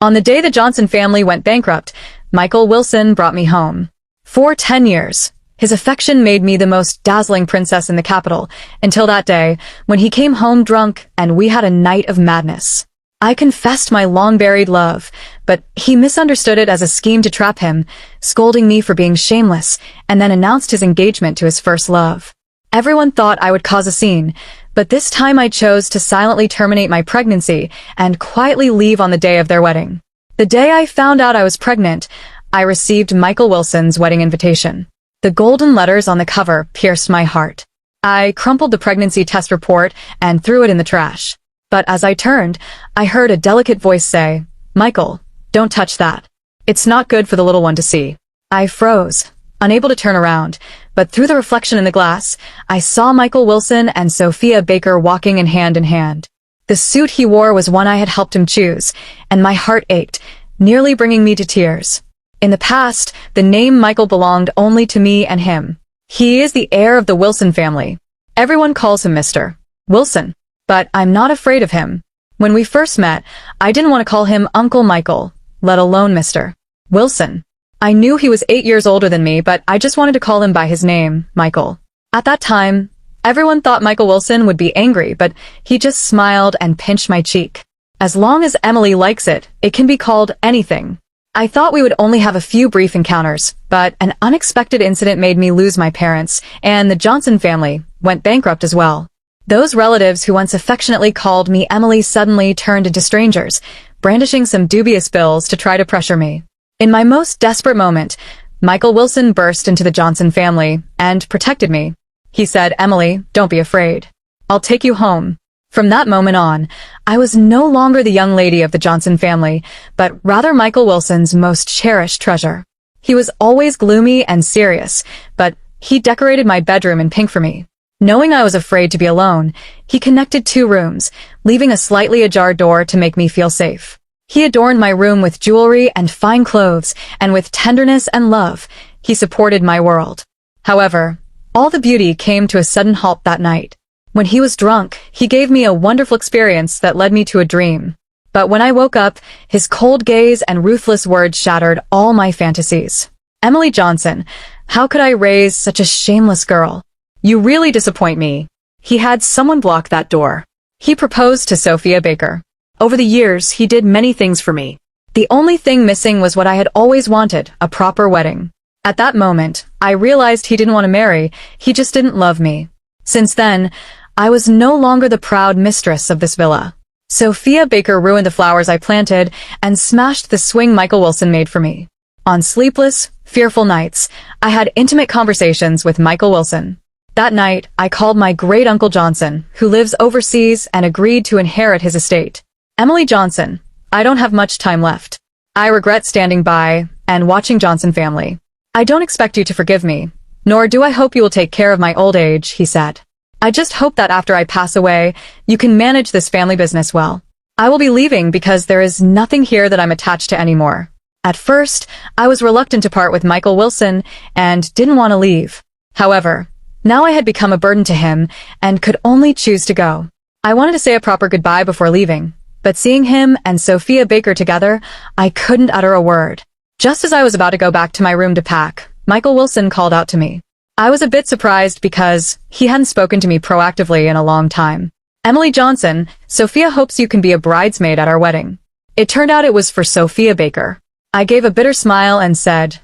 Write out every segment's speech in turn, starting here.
On the day the Johnson family went bankrupt, Michael Wilson brought me home. For 10 years, his affection made me the most dazzling princess in the capital, until that day, when he came home drunk and we had a night of madness. I confessed my long-buried love, but he misunderstood it as a scheme to trap him, scolding me for being shameless, and then announced his engagement to his first love. Everyone thought I would cause a scene, but this time I chose to silently terminate my pregnancy and quietly leave on the day of their wedding. The day I found out I was pregnant, I received Michael Wilson's wedding invitation. The golden letters on the cover pierced my heart. I crumpled the pregnancy test report and threw it in the trash. But as I turned, I heard a delicate voice say, "Michael, don't touch that. It's not good for the little one to see." I froze, unable to turn around, but through the reflection in the glass, I saw Michael Wilson and Sophia Baker walking in hand. The suit he wore was one I had helped him choose, and my heart ached, nearly bringing me to tears. In the past, the name Michael belonged only to me and him. He is the heir of the Wilson family. Everyone calls him Mr. Wilson, but I'm not afraid of him. When we first met, I didn't want to call him Uncle Michael, let alone Mr. Wilson. I knew he was 8 years older than me, but I just wanted to call him by his name, Michael. At that time, everyone thought Michael Wilson would be angry, but he just smiled and pinched my cheek. As long as Emily likes it, it can be called anything. I thought we would only have a few brief encounters, but an unexpected incident made me lose my parents, and the Johnson family went bankrupt as well. Those relatives who once affectionately called me Emily suddenly turned into strangers, brandishing some dubious bills to try to pressure me. In my most desperate moment, Michael Wilson burst into the Johnson family and protected me. He said, "Emily, don't be afraid. I'll take you home." From that moment on, I was no longer the young lady of the Johnson family, but rather Michael Wilson's most cherished treasure. He was always gloomy and serious, but he decorated my bedroom in pink for me. Knowing I was afraid to be alone, he connected 2 rooms, leaving a slightly ajar door to make me feel safe. He adorned my room with jewelry and fine clothes, and with tenderness and love, he supported my world. However, all the beauty came to a sudden halt that night. When he was drunk, he gave me a wonderful experience that led me to a dream. But when I woke up, his cold gaze and ruthless words shattered all my fantasies. "Emily Johnson, how could I raise such a shameless girl? You really disappoint me." He had someone block that door. He proposed to Sophia Baker. Over the years, he did many things for me. The only thing missing was what I had always wanted, a proper wedding. At that moment, I realized he didn't want to marry, he just didn't love me. Since then, I was no longer the proud mistress of this villa. Sophia Baker ruined the flowers I planted and smashed the swing Michael Wilson made for me. On sleepless, fearful nights, I had intimate conversations with Michael Wilson. That night, I called my great-uncle Johnson, who lives overseas, and agreed to inherit his estate. "Emily Johnson, I don't have much time left. I regret standing by and watching Johnson family. I don't expect you to forgive me, nor do I hope you will take care of my old age," he said. "I just hope that after I pass away, you can manage this family business well. I will be leaving because there is nothing here that I'm attached to anymore." At first, I was reluctant to part with Michael Wilson and didn't want to leave. However, now I had become a burden to him and could only choose to go. I wanted to say a proper goodbye before leaving, but seeing him and Sophia Baker together, I couldn't utter a word. Just as I was about to go back to my room to pack, Michael Wilson called out to me. I was a bit surprised because he hadn't spoken to me proactively in a long time. "Emily Johnson, Sophia hopes you can be a bridesmaid at our wedding." It turned out it was for Sophia Baker. I gave a bitter smile and said,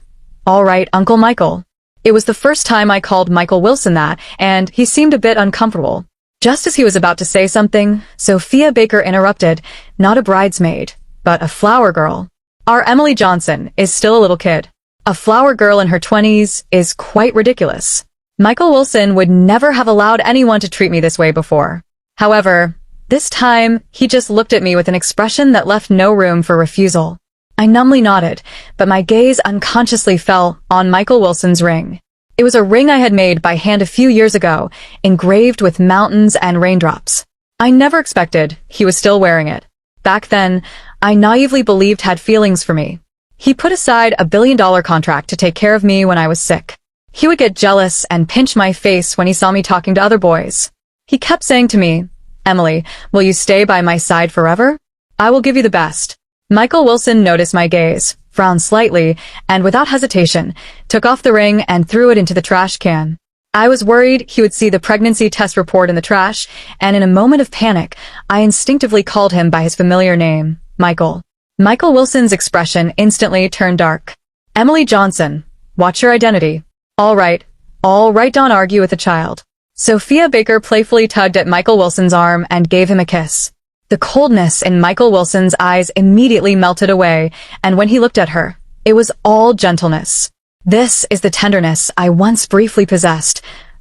"All right, Uncle Michael." It was the first time I called Michael Wilson that, and he seemed a bit uncomfortable. Just as he was about to say something, Sophia Baker interrupted, "Not a bridesmaid, but a flower girl. Our Emily Johnson is still a little kid. A flower girl in her 20s is quite ridiculous." Michael Wilson would never have allowed anyone to treat me this way before. However, this time, he just looked at me with an expression that left no room for refusal. I numbly nodded, but my gaze unconsciously fell on Michael Wilson's ring. It was a ring I had made by hand a few years ago, engraved with mountains and raindrops. I never expected he was still wearing it. Back then, I naively believed had feelings for me. He put aside a $1 billion contract to take care of me when I was sick. He would get jealous and pinch my face when he saw me talking to other boys. He kept saying to me, "Emily, will you stay by my side forever? I will give you the best." Michael Wilson noticed my gaze, frowned slightly, and without hesitation, took off the ring and threw it into the trash can. I was worried he would see the pregnancy test report in the trash, and in a moment of panic, I instinctively called him by his familiar name, Michael. Michael Wilson's expression instantly turned dark. Emily Johnson, watch your identity. All right, don't argue with the child. Sophia Baker playfully tugged at Michael Wilson's arm and gave him a kiss. The coldness in Michael Wilson's eyes immediately melted away, and when he looked at her, it was all gentleness. This is the tenderness I once briefly possessed,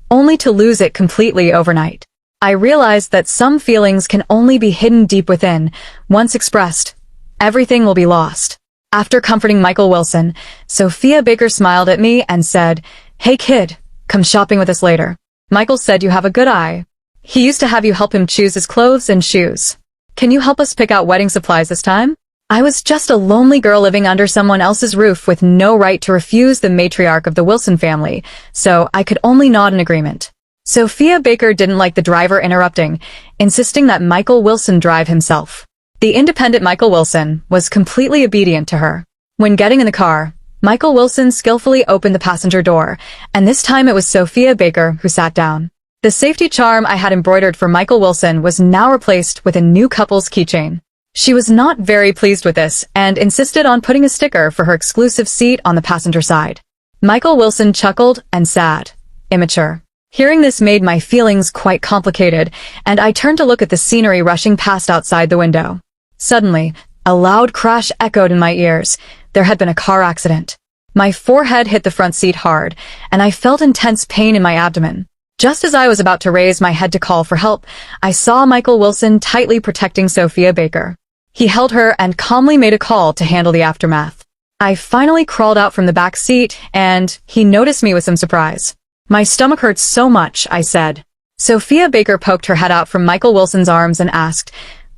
only to lose it completely overnight. I realized that some feelings can only be hidden deep within. Once expressed, everything will be lost. After comforting Michael Wilson, Sophia Baker smiled at me and said, "Hey kid, come shopping with us later. Michael said you have a good eye. He used to have you help him choose his clothes and shoes. Can you help us pick out wedding supplies this time?" I was just a lonely girl living under someone else's roof with no right to refuse the matriarch of the Wilson family, so I could only nod in agreement. Sophia Baker didn't like the driver interrupting, insisting that Michael Wilson drive himself. The independent Michael Wilson was completely obedient to her. When getting in the car, Michael Wilson skillfully opened the passenger door, and this time it was Sophia Baker who sat down. The safety charm I had embroidered for Michael Wilson was now replaced with a new couple's keychain. She was not very pleased with this and insisted on putting a sticker for her exclusive seat on the passenger side. Michael Wilson chuckled and said, "Immature." Hearing this made my feelings quite complicated, and I turned to look at the scenery rushing past outside the window. Suddenly, a loud crash echoed in my ears. There had been a car accident. My forehead hit the front seat hard, and I felt intense pain in my abdomen. Just as I was about to raise my head to call for help, I saw Michael Wilson tightly protecting Sophia Baker. He held her and calmly made a call to handle the aftermath. I finally crawled out from the back seat, and he noticed me with some surprise. "My stomach hurts so much," I said. Sophia Baker poked her head out from Michael Wilson's arms and asked,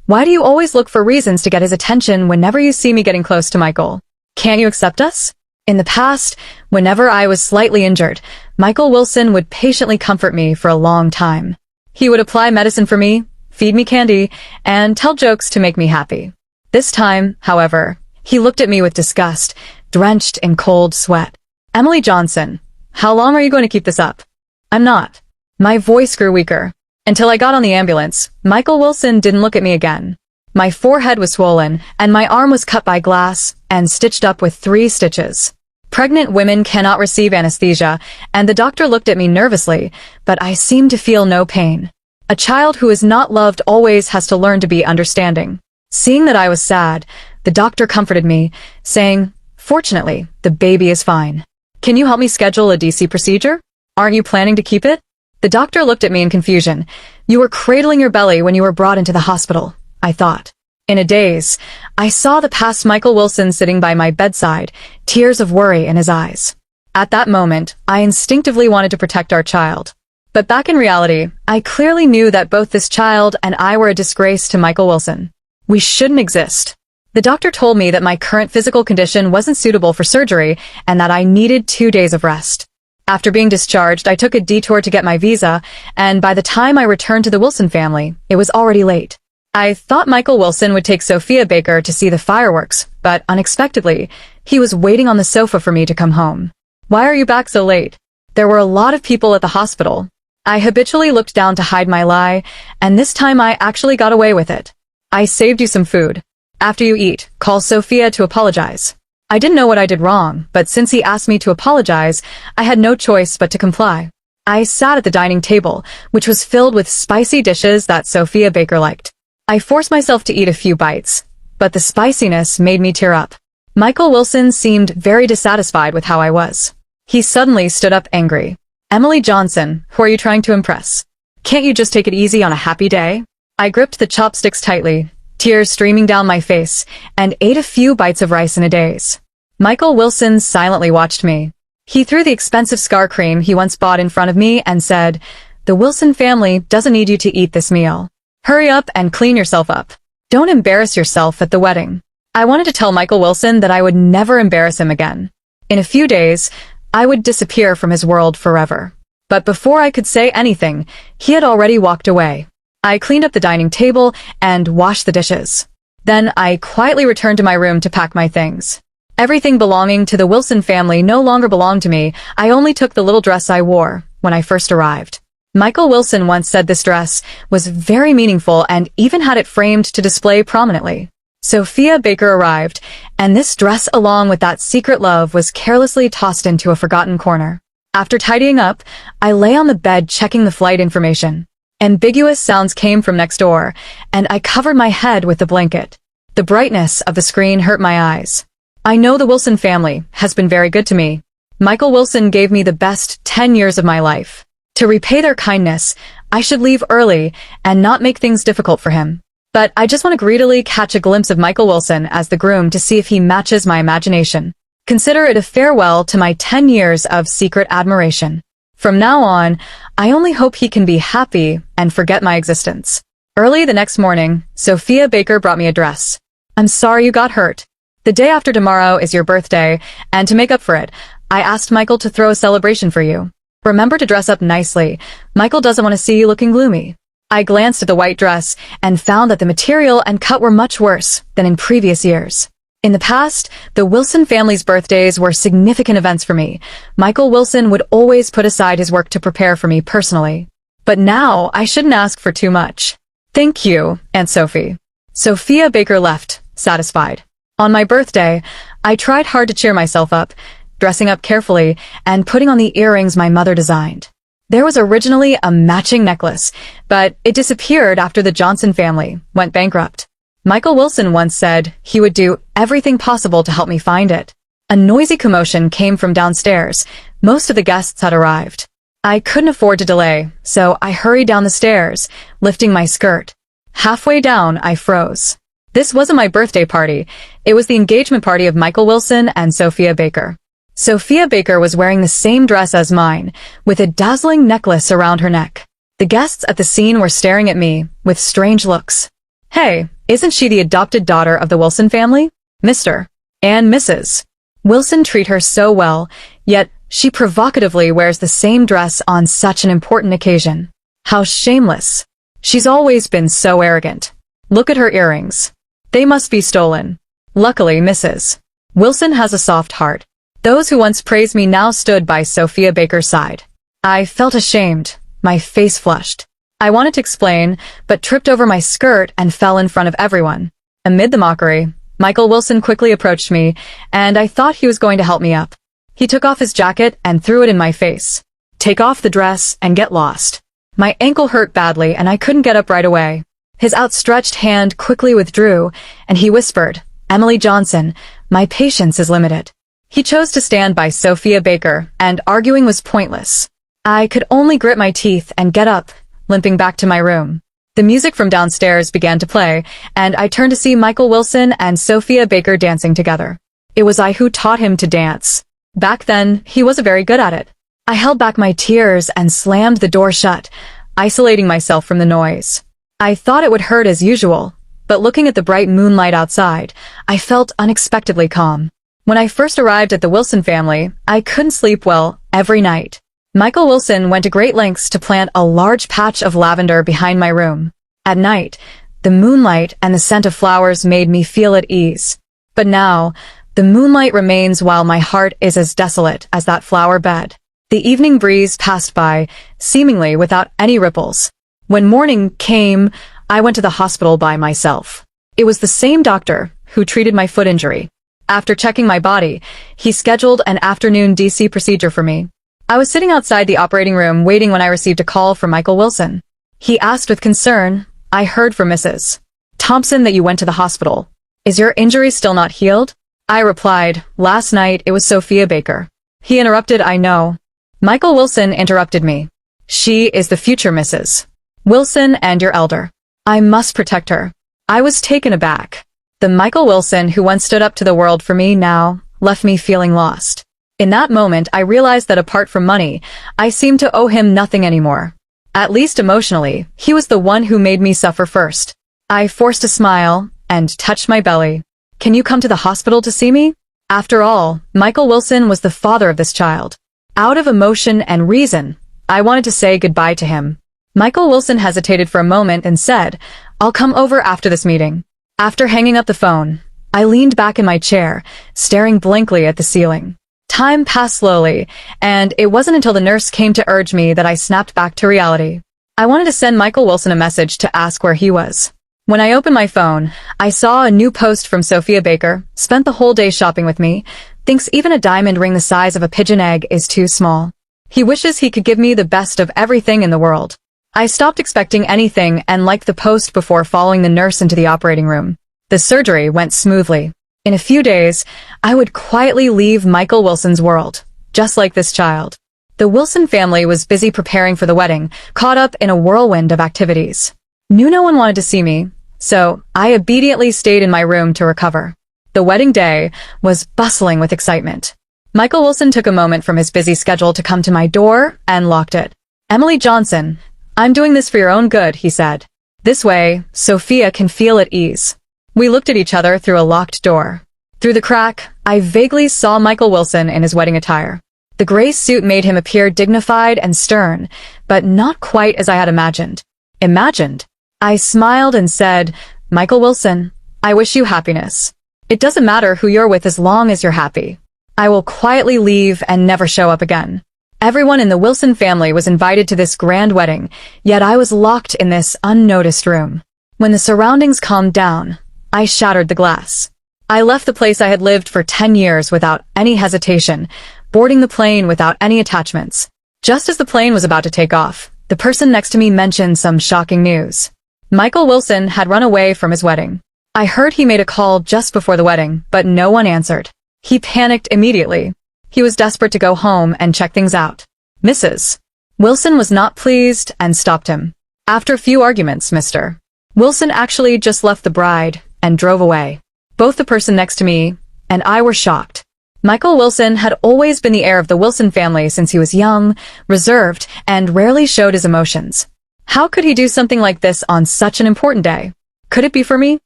"Why do you always look for reasons to get his attention whenever you see me getting close to Michael? Can't you accept us?" In the past, whenever I was slightly injured, Michael Wilson would patiently comfort me for a long time. He would apply medicine for me, feed me candy, and tell jokes to make me happy. This time, however, he looked at me with disgust, drenched in cold sweat. "Emily Johnson, how long are you going to keep this up?" "I'm not." My voice grew weaker. Until I got on the ambulance, Michael Wilson didn't look at me again. My forehead was swollen, and my arm was cut by glass and stitched up with 3 stitches. Pregnant women cannot receive anesthesia, and the doctor looked at me nervously, but I seemed to feel no pain. A child who is not loved always has to learn to be understanding. Seeing that I was sad, the doctor comforted me, saying, "Fortunately, the baby is fine. Can you help me schedule a DC procedure? Aren't you planning to keep it?" The doctor looked at me in confusion. "You were cradling your belly when you were brought into the hospital," I thought. In a daze, I saw the past Michael Wilson sitting by my bedside, tears of worry in his eyes. At that moment, I instinctively wanted to protect our child. But back in reality, I clearly knew that both this child and I were a disgrace to Michael Wilson. We shouldn't exist. The doctor told me that my current physical condition wasn't suitable for surgery and that I needed 2 days of rest. After being discharged, I took a detour to get my visa, and by the time I returned to the Wilson family, it was already late. I thought Michael Wilson would take Sophia Baker to see the fireworks, but unexpectedly, he was waiting on the sofa for me to come home. "Why are you back so late?" There were a lot of people at the hospital. I habitually looked down to hide my lie, and this time I actually got away with it. "I saved you some food. After you eat, call Sophia to apologize." I didn't know what I did wrong, but since he asked me to apologize, I had no choice but to comply. I sat at the dining table, which was filled with spicy dishes that Sophia Baker liked. I forced myself to eat a few bites, but the spiciness made me tear up. Michael Wilson seemed very dissatisfied with how I was. He suddenly stood up angry. "Emily Johnson, who are you trying to impress? Can't you just take it easy on a happy day?" I gripped the chopsticks tightly, tears streaming down my face, and ate a few bites of rice in a daze. Michael Wilson silently watched me. He threw the expensive scar cream he once bought in front of me and said, "The Wilson family doesn't need you to eat this meal. Hurry up and clean yourself up. Don't embarrass yourself at the wedding." I wanted to tell Michael Wilson that I would never embarrass him again. In a few days, I would disappear from his world forever. But before I could say anything, he had already walked away. I cleaned up the dining table and washed the dishes. Then I quietly returned to my room to pack my things. Everything belonging to the Wilson family no longer belonged to me. I only took the little dress I wore when I first arrived. Michael Wilson once said this dress was very meaningful and even had it framed to display prominently. Sophia Baker arrived, and this dress along with that secret love was carelessly tossed into a forgotten corner. After tidying up, I lay on the bed checking the flight information. Ambiguous sounds came from next door, and I covered my head with the blanket. The brightness of the screen hurt my eyes. I know the Wilson family has been very good to me. Michael Wilson gave me the best 10 years of my life. To repay their kindness, I should leave early and not make things difficult for him. But I just want to greedily catch a glimpse of Michael Wilson as the groom to see if he matches my imagination. Consider it a farewell to my 10 years of secret admiration. From now on, I only hope he can be happy and forget my existence. Early the next morning, Sophia Baker brought me a dress. I'm sorry you got hurt. The day after tomorrow is your birthday, and to make up for it, I asked Michael to throw a celebration for you. Remember to dress up nicely. Michael doesn't want to see you looking gloomy. I glanced at the white dress and found that the material and cut were much worse than in previous years. In the past, the Wilson family's birthdays were significant events for me. Michael Wilson would always put aside his work to prepare for me personally. But now, I shouldn't ask for too much. Thank you, Aunt Sophie. Sophia Baker left, satisfied. On my birthday, I tried hard to cheer myself up, dressing up carefully, and putting on the earrings my mother designed. There was originally a matching necklace, but it disappeared after the Johnson family went bankrupt. Michael Wilson once said he would do everything possible to help me find it. A noisy commotion came from downstairs. Most of the guests had arrived. I couldn't afford to delay, so I hurried down the stairs, lifting my skirt. Halfway down, I froze. This wasn't my birthday party. It was the engagement party of Michael Wilson and Sophia Baker. Sophia Baker was wearing the same dress as mine, with a dazzling necklace around her neck. The guests at the scene were staring at me with strange looks. Hey, isn't she the adopted daughter of the Wilson family? Mr. and Mrs. Wilson treat her so well, yet she provocatively wears the same dress on such an important occasion. How shameless. She's always been so arrogant. Look at her earrings. They must be stolen. Luckily, Mrs. Wilson has a soft heart. Those who once praised me now stood by Sophia Baker's side. I felt ashamed. My face flushed. I wanted to explain, but tripped over my skirt and fell in front of everyone. Amid the mockery, Michael Wilson quickly approached me, and I thought he was going to help me up. He took off his jacket and threw it in my face. Take off the dress and get lost. My ankle hurt badly and I couldn't get up right away. His outstretched hand quickly withdrew, and he whispered, Emily Johnson, my patience is limited. He chose to stand by Sophia Baker, and arguing was pointless. I could only grit my teeth and get up, limping back to my room. The music from downstairs began to play, and I turned to see Michael Wilson and Sophia Baker dancing together. It was I who taught him to dance. Back then, he wasn't very good at it. I held back my tears and slammed the door shut, isolating myself from the noise. I thought it would hurt as usual, but looking at the bright moonlight outside, I felt unexpectedly calm. When I first arrived at the Wilson family, I couldn't sleep well every night. Michael Wilson went to great lengths to plant a large patch of lavender behind my room. At night, the moonlight and the scent of flowers made me feel at ease. But now, the moonlight remains while my heart is as desolate as that flower bed. The evening breeze passed by, seemingly without any ripples. When morning came, I went to the hospital by myself. It was the same doctor who treated my foot injury. After checking my body, he scheduled an afternoon DC procedure for me. I was sitting outside the operating room waiting when I received a call from Michael Wilson. He asked with concern, I heard from Mrs. Thompson that you went to the hospital. Is your injury still not healed? I replied, last night it was Sophia Baker. He interrupted, I know. Michael Wilson interrupted me. She is the future Mrs. Wilson and your elder. I must protect her. I was taken aback. The Michael Wilson who once stood up to the world for me now left me feeling lost. In that moment, I realized that apart from money, I seemed to owe him nothing anymore. At least emotionally, he was the one who made me suffer first. I forced a smile and touched my belly. Can you come to the hospital to see me? After all, Michael Wilson was the father of this child. Out of emotion and reason, I wanted to say goodbye to him. Michael Wilson hesitated for a moment and said, I'll come over after this meeting. After hanging up the phone, I leaned back in my chair, staring blankly at the ceiling. Time passed slowly, and it wasn't until the nurse came to urge me that I snapped back to reality. I wanted to send Michael Wilson a message to ask where he was. When I opened my phone, I saw a new post from Sophia Baker, spent the whole day shopping with me, thinks even a diamond ring the size of a pigeon egg is too small. He wishes he could give me the best of everything in the world. I stopped expecting anything and liked the post before following the nurse into the operating room. The surgery went smoothly. In a few days, I would quietly leave Michael Wilson's world, just like this child. The Wilson family was busy preparing for the wedding, caught up in a whirlwind of activities. Knew no one wanted to see me, so I obediently stayed in my room to recover. The wedding day was bustling with excitement. Michael Wilson took a moment from his busy schedule to come to my door and locked it. "Emily Johnson, I'm doing this for your own good," he said. "This way, Sophia can feel at ease." We looked at each other through a locked door. Through the crack, I vaguely saw Michael Wilson in his wedding attire. The gray suit made him appear dignified and stern, but not quite as I had imagined. I smiled and said, "Michael Wilson, I wish you happiness. It doesn't matter who you're with as long as you're happy." I will quietly leave and never show up again. Everyone in the Wilson family was invited to this grand wedding, yet I was locked in this unnoticed room. When the surroundings calmed down, I shattered the glass. I left the place I had lived for 10 years without any hesitation, boarding the plane without any attachments. Just as the plane was about to take off, the person next to me mentioned some shocking news. Michael Wilson had run away from his wedding. I heard he made a call just before the wedding, but no one answered. He panicked immediately. He was desperate to go home and check things out. "Mrs. Wilson was not pleased and stopped him. After a few arguments, Mr. Wilson actually just left the bride and drove away." Both the person next to me and I were shocked. Michael Wilson had always been the heir of the Wilson family since he was young, reserved, and rarely showed his emotions. How could he do something like this on such an important day? Could it be for me?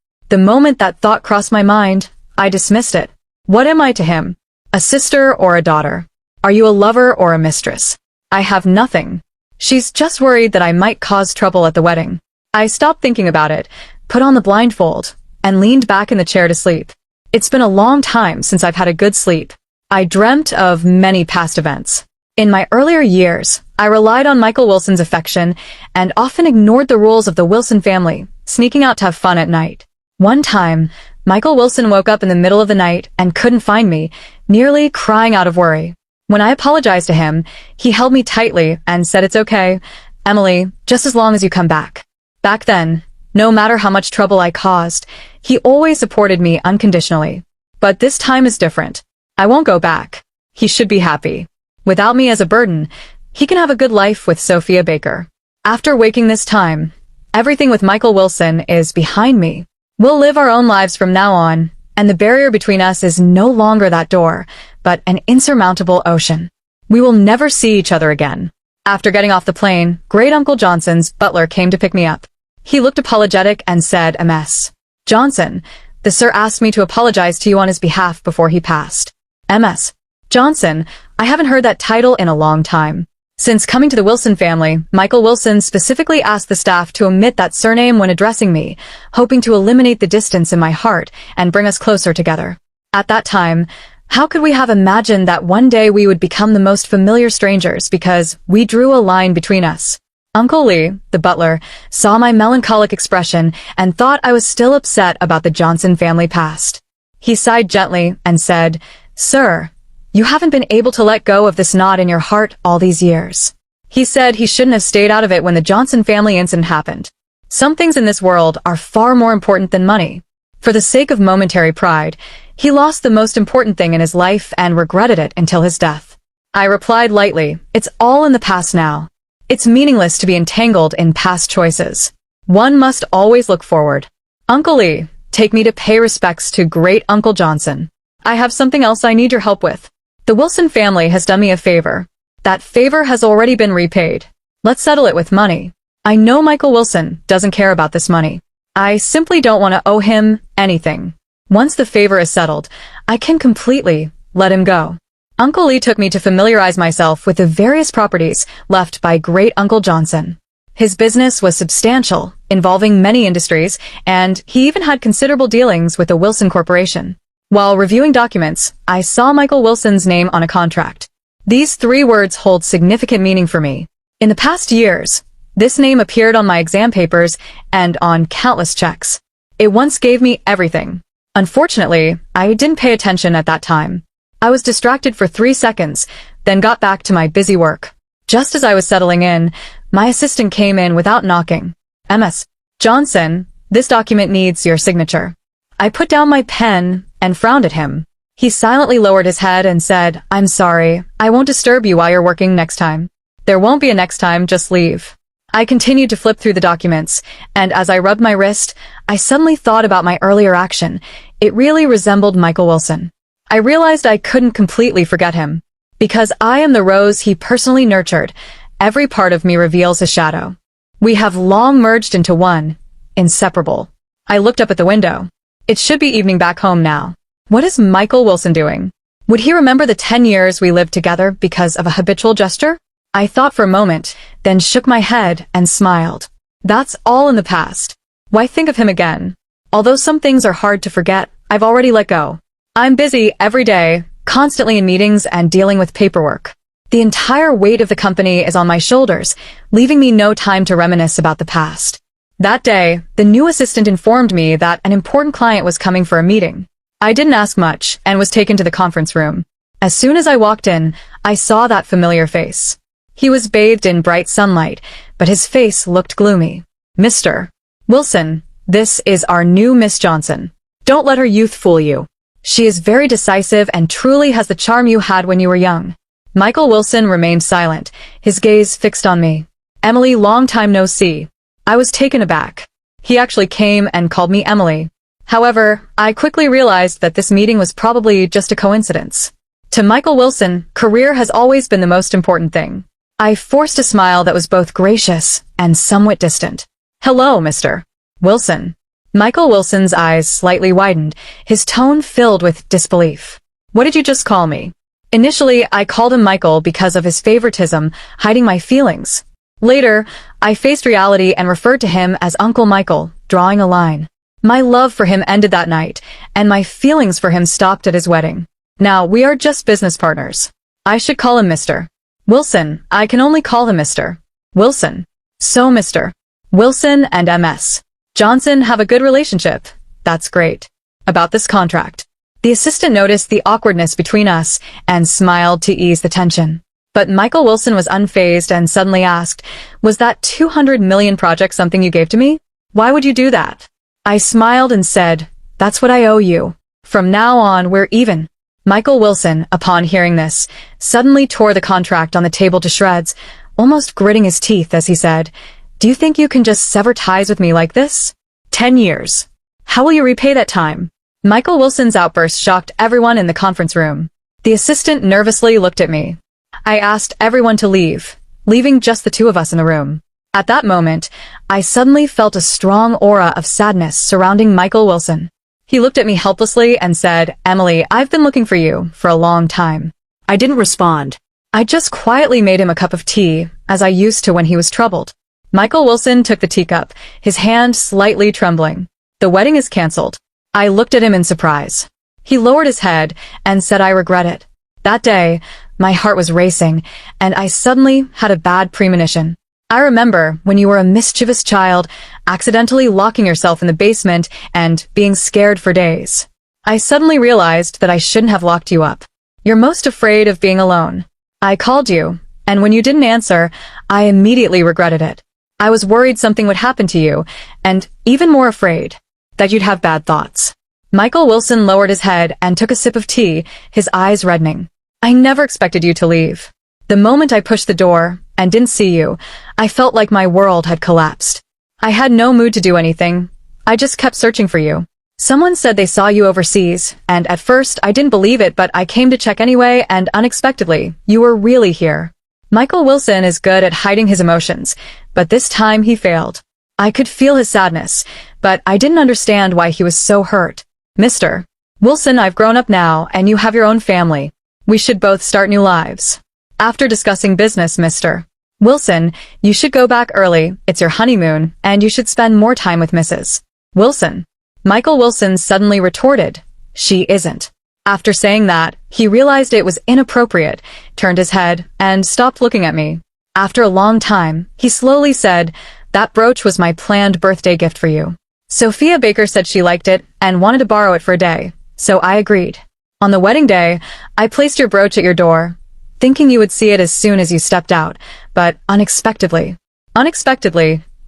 The moment that thought crossed my mind, I dismissed it. What am I to him? A sister or a daughter? Are you a lover or a mistress? I have nothing. She's just worried that I might cause trouble at the wedding. I stopped thinking about it, put on the blindfold, and leaned back in the chair to sleep. It's been a long time since I've had a good sleep. I dreamt of many past events. In my earlier years, I relied on Michael Wilson's affection and often ignored the rules of the Wilson family, sneaking out to have fun at night. One time, Michael Wilson woke up in the middle of the night and couldn't find me, nearly crying out of worry. When I apologized to him, he held me tightly and said, "It's okay, Emily, just as long as you come back." Back then, no matter how much trouble I caused, he always supported me unconditionally. But this time is different. I won't go back. He should be happy. Without me as a burden, he can have a good life with Sophia Baker. After waking this time, everything with Michael Wilson is behind me. We'll live our own lives from now on, and the barrier between us is no longer that door, but an insurmountable ocean. We will never see each other again. After getting off the plane, Great Uncle Johnson's butler came to pick me up. He looked apologetic and said, "MS. Johnson, the sir asked me to apologize to you on his behalf before he passed." "MS. Johnson, I haven't heard that title in a long time." Since coming to the Wilson family, Michael Wilson specifically asked the staff to omit that surname when addressing me, hoping to eliminate the distance in my heart and bring us closer together. At that time, how could we have imagined that one day we would become the most familiar strangers because we drew a line between us? Uncle Lee, the butler, saw my melancholic expression and thought I was still upset about the Johnson family past. He sighed gently and said, "Sir, you haven't been able to let go of this knot in your heart all these years." He said he shouldn't have stayed out of it when the Johnson family incident happened. Some things in this world are far more important than money. For the sake of momentary pride, he lost the most important thing in his life and regretted it until his death. I replied lightly, "It's all in the past now. It's meaningless to be entangled in past choices. One must always look forward. Uncle Lee, take me to pay respects to Great Uncle Johnson. I have something else I need your help with. The Wilson family has done me a favor. That favor has already been repaid. Let's settle it with money. I know Michael Wilson doesn't care about this money. I simply don't want to owe him anything. Once the favor is settled, I can completely let him go." Uncle Lee took me to familiarize myself with the various properties left by Great Uncle Johnson. His business was substantial, involving many industries, and he even had considerable dealings with the Wilson Corporation. While reviewing documents, I saw Michael Wilson's name on a contract. These 3 words hold significant meaning for me. In the past years, this name appeared on my exam papers and on countless checks. It once gave me everything. Unfortunately, I didn't pay attention at that time. I was distracted for 3 seconds, then got back to my busy work. Just as I was settling in, my assistant came in without knocking. "Ms. Johnson, this document needs your signature." I put down my pen and frowned at him. He silently lowered his head and said, "I'm sorry, I won't disturb you while you're working next time." "There won't be a next time, just leave." I continued to flip through the documents, and as I rubbed my wrist, I suddenly thought about my earlier action. It really resembled Michael Wilson. I realized I couldn't completely forget him. Because I am the rose he personally nurtured, every part of me reveals a shadow. We have long merged into one, inseparable. I looked up at the window. It should be evening back home now. What is Michael Wilson doing? Would he remember the 10 years we lived together because of a habitual gesture? I thought for a moment, then shook my head and smiled. That's all in the past. Why think of him again? Although some things are hard to forget, I've already let go. I'm busy every day, constantly in meetings and dealing with paperwork. The entire weight of the company is on my shoulders, leaving me no time to reminisce about the past. That day, the new assistant informed me that an important client was coming for a meeting. I didn't ask much and was taken to the conference room. As soon as I walked in, I saw that familiar face. He was bathed in bright sunlight, but his face looked gloomy. "Mr. Wilson, this is our new Miss Johnson. Don't let her youth fool you. She is very decisive and truly has the charm you had when you were young." Michael Wilson remained silent, his gaze fixed on me. "Emily, long time no see." I was taken aback. He actually came and called me Emily. However, I quickly realized that this meeting was probably just a coincidence. To Michael Wilson, career has always been the most important thing. I forced a smile that was both gracious and somewhat distant. "Hello, Mr. Wilson." Michael Wilson's eyes slightly widened, his tone filled with disbelief. "What did you just call me?" Initially, I called him Michael because of his favoritism, hiding my feelings. Later, I faced reality and referred to him as Uncle Michael, drawing a line. My love for him ended that night, and my feelings for him stopped at his wedding. Now, we are just business partners. I should call him Mr. Wilson. I can only call him Mr. Wilson. So Mr. Wilson and Ms. Johnson have a good relationship. That's great. About this contract. The assistant noticed the awkwardness between us and smiled to ease the tension. But Michael Wilson was unfazed and suddenly asked, "Was that 200 million project something you gave to me? Why would you do that?" I smiled and said, "That's what I owe you. From now on, we're even." Michael Wilson, upon hearing this, suddenly tore the contract on the table to shreds, almost gritting his teeth as he said, "Do you think you can just sever ties with me like this? 10 years. How will you repay that time?" Michael Wilson's outburst shocked everyone in the conference room. The assistant nervously looked at me. I asked everyone to leave, leaving just the 2 of us in the room. At that moment, I suddenly felt a strong aura of sadness surrounding Michael Wilson. He looked at me helplessly and said, "Emily, I've been looking for you for a long time." I didn't respond. I just quietly made him a cup of tea, as I used to when he was troubled. Michael Wilson took the teacup, his hand slightly trembling. "The wedding is cancelled." I looked at him in surprise. He lowered his head and said, "I regret it." That day, my heart was racing, and I suddenly had a bad premonition. I remember when you were a mischievous child, accidentally locking yourself in the basement and being scared for days. I suddenly realized that I shouldn't have locked you up. You're most afraid of being alone. I called you, and when you didn't answer, I immediately regretted it. I was worried something would happen to you, and even more afraid that you'd have bad thoughts. Michael Wilson lowered his head and took a sip of tea, his eyes reddening. I never expected you to leave. The moment I pushed the door and didn't see you, I felt like my world had collapsed. I had no mood to do anything. I just kept searching for you. Someone said they saw you overseas, and at first I didn't believe it, but I came to check anyway, and unexpectedly, you were really here. Michael Wilson is good at hiding his emotions, but this time he failed. I could feel his sadness, but I didn't understand why he was so hurt. "Mr. Wilson, I've grown up now, and you have your own family. We should both start new lives." After discussing business, Mr. Wilson, you should go back early, it's your honeymoon, and you should spend more time with Mrs. Wilson. Michael Wilson suddenly retorted, she isn't. After saying that, he realized it was inappropriate, turned his head, and stopped looking at me. After a long time, he slowly said, that brooch was my planned birthday gift for you. Sophia Baker said she liked it and wanted to borrow it for a day, so I agreed. On the wedding day, I placed your brooch at your door, thinking you would see it as soon as you stepped out, but unexpectedly,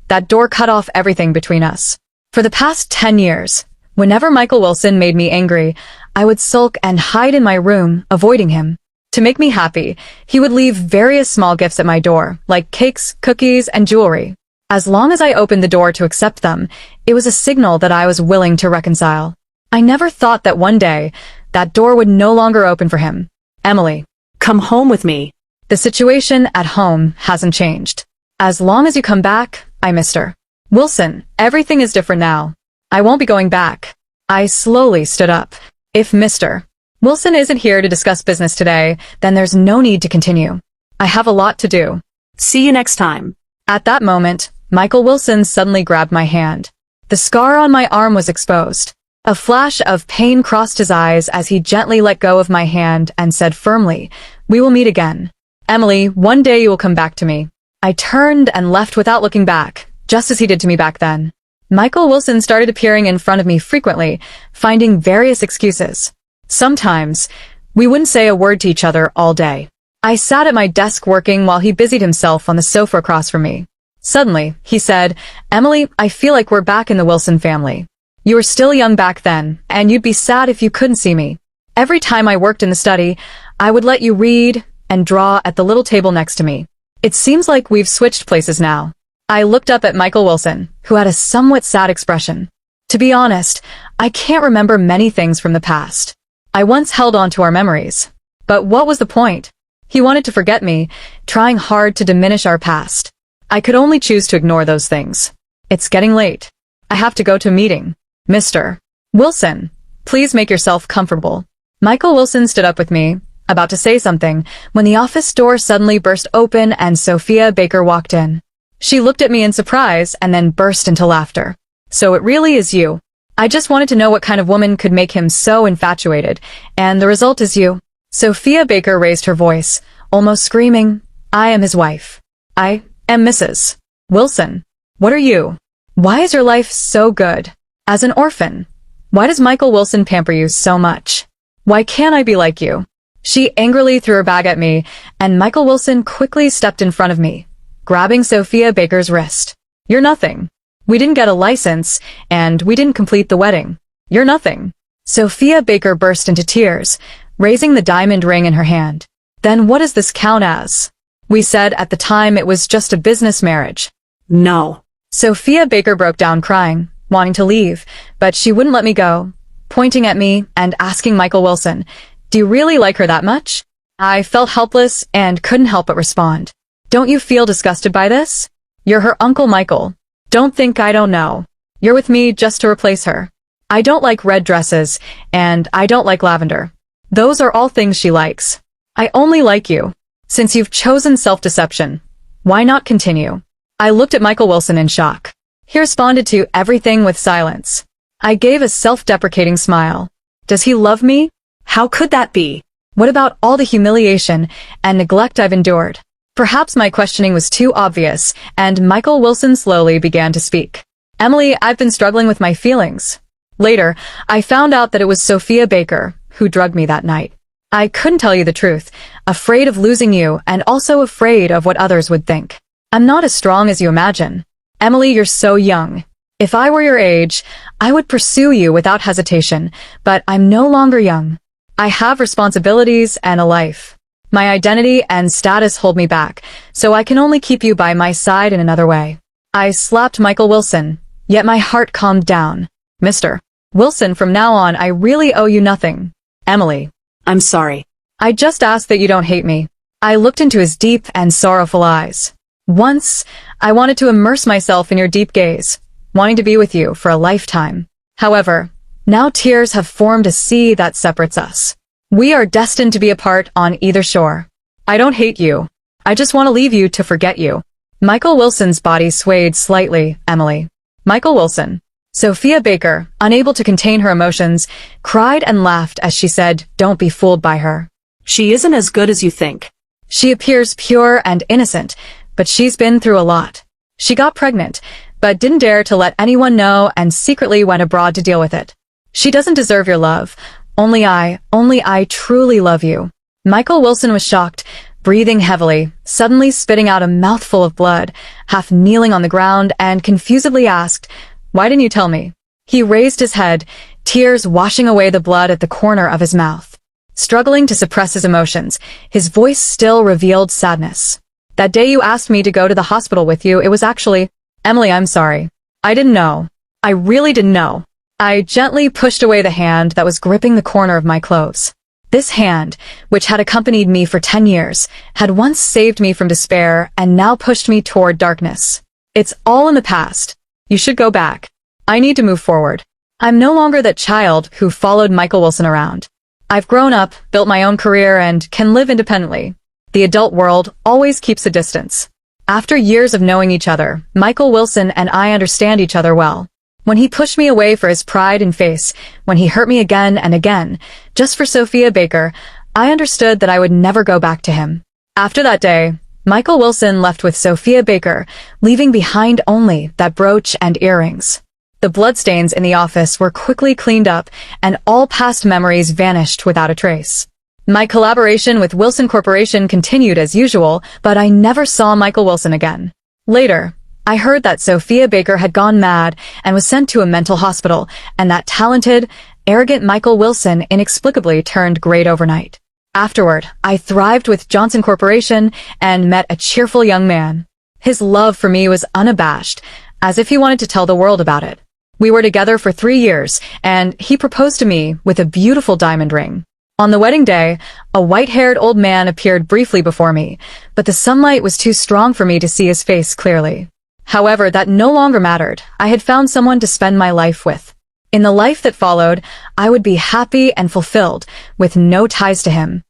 that door cut off everything between us. For the past 10 years, whenever Michael Wilson made me angry, I would sulk and hide in my room, avoiding him. To make me happy, he would leave various small gifts at my door, like cakes, cookies, and jewelry. As long as I opened the door to accept them, it was a signal that I was willing to reconcile. I never thought that one day, that door would no longer open for him. Emily, come home with me. The situation at home hasn't changed. As long as you come back, I missed her. Wilson, everything is different now. I won't be going back. I slowly stood up. If Mr. Wilson isn't here to discuss business today, then there's no need to continue. I have a lot to do. See you next time. At that moment, Michael Wilson suddenly grabbed my hand. The scar on my arm was exposed. A flash of pain crossed his eyes as he gently let go of my hand and said firmly, we will meet again. Emily, one day you will come back to me. I turned and left without looking back, just as he did to me back then. Michael Wilson started appearing in front of me frequently, finding various excuses. Sometimes, we wouldn't say a word to each other all day. I sat at my desk working while he busied himself on the sofa across from me. Suddenly, he said, Emily, I feel like we're back in the Wilson family. You were still young back then, and you'd be sad if you couldn't see me. Every time I worked in the study, I would let you read and draw at the little table next to me. It seems like we've switched places now. I looked up at Michael Wilson, who had a somewhat sad expression. To be honest, I can't remember many things from the past. I once held on to our memories. But what was the point? He wanted to forget me, trying hard to diminish our past. I could only choose to ignore those things. It's getting late. I have to go to a meeting. Mr. Wilson, please make yourself comfortable. Michael Wilson stood up with me, about to say something, when the office door suddenly burst open and Sophia Baker walked in. She looked at me in surprise and then burst into laughter. So it really is you. I just wanted to know what kind of woman could make him so infatuated, and the result is you. Sophia Baker raised her voice, almost screaming, I am his wife. I am Mrs. Wilson. What are you? Why is your life so good? As an orphan, why does Michael Wilson pamper you so much? Why can't I be like you? She angrily threw her bag at me, and Michael Wilson quickly stepped in front of me, grabbing Sophia Baker's wrist. You're nothing. We didn't get a license, and we didn't complete the wedding. You're nothing. Sophia Baker burst into tears, raising the diamond ring in her hand. Then what does this count as? We said at the time it was just a business marriage. No. Sophia Baker broke down crying, wanting to leave, but she wouldn't let me go, pointing at me and asking Michael Wilson, do you really like her that much? I felt helpless and couldn't help but respond. Don't you feel disgusted by this? You're her Uncle Michael. Don't think I don't know. You're with me just to replace her. I don't like red dresses, and I don't like lavender. Those are all things she likes. I only like you. Since you've chosen self-deception, why not continue? I looked at Michael Wilson in shock. He responded to everything with silence. I gave a self-deprecating smile. Does he love me? How could that be? What about all the humiliation and neglect I've endured? Perhaps my questioning was too obvious, and Michael Wilson slowly began to speak. Emily, I've been struggling with my feelings. Later, I found out that it was Sophia Baker who drugged me that night. I couldn't tell you the truth, afraid of losing you and also afraid of what others would think. I'm not as strong as you imagine. Emily, you're so young. If I were your age, I would pursue you without hesitation, but I'm no longer young. I have responsibilities and a life. My identity and status hold me back, so I can only keep you by my side in another way. I slapped Michael Wilson, yet my heart calmed down. Mr. Wilson, from now on, I really owe you nothing. Emily. I'm sorry. I just ask that you don't hate me. I looked into his deep and sorrowful eyes. Once, I wanted to immerse myself in your deep gaze, wanting to be with you for a lifetime. However, now tears have formed a sea that separates us. We are destined to be apart on either shore. I don't hate you. I just want to leave you to forget you. Michael Wilson's body swayed slightly. Emily. Michael Wilson. Sophia Baker, unable to contain her emotions, cried and laughed as she said, "Don't be fooled by her. She isn't as good as you think." She appears pure and innocent, but she's been through a lot. She got pregnant, but didn't dare to let anyone know and secretly went abroad to deal with it. She doesn't deserve your love. Only I truly love you. Michael Wilson was shocked, breathing heavily, suddenly spitting out a mouthful of blood, half kneeling on the ground, and confusedly asked, "Why didn't you tell me?" He raised his head, tears washing away the blood at the corner of his mouth. Struggling to suppress his emotions, his voice still revealed sadness. "That day you asked me to go to the hospital with you, it was actually... Emily, I'm sorry. I didn't know. I really didn't know." I gently pushed away the hand that was gripping the corner of my clothes. This hand, which had accompanied me for 10 years, had once saved me from despair and now pushed me toward darkness. It's all in the past. You should go back. I need to move forward. I'm no longer that child who followed Michael Wilson around. I've grown up, built my own career, and can live independently. The adult world always keeps a distance. After years of knowing each other, Michael Wilson and I understand each other well. When he pushed me away for his pride and face, when he hurt me again and again, just for Sophia Baker, I understood that I would never go back to him. After that day, Michael Wilson left with Sophia Baker, leaving behind only that brooch and earrings. The bloodstains in the office were quickly cleaned up, and all past memories vanished without a trace. My collaboration with Wilson Corporation continued as usual, but I never saw Michael Wilson again. Later, I heard that Sophia Baker had gone mad and was sent to a mental hospital, and that talented, arrogant Michael Wilson inexplicably turned great overnight. Afterward, I thrived with Johnson Corporation and met a cheerful young man. His love for me was unabashed, as if he wanted to tell the world about it. We were together for 3 years, and he proposed to me with a beautiful diamond ring. On the wedding day, a white-haired old man appeared briefly before me, but the sunlight was too strong for me to see his face clearly. However, that no longer mattered. I had found someone to spend my life with. In the life that followed, I would be happy and fulfilled, with no ties to him.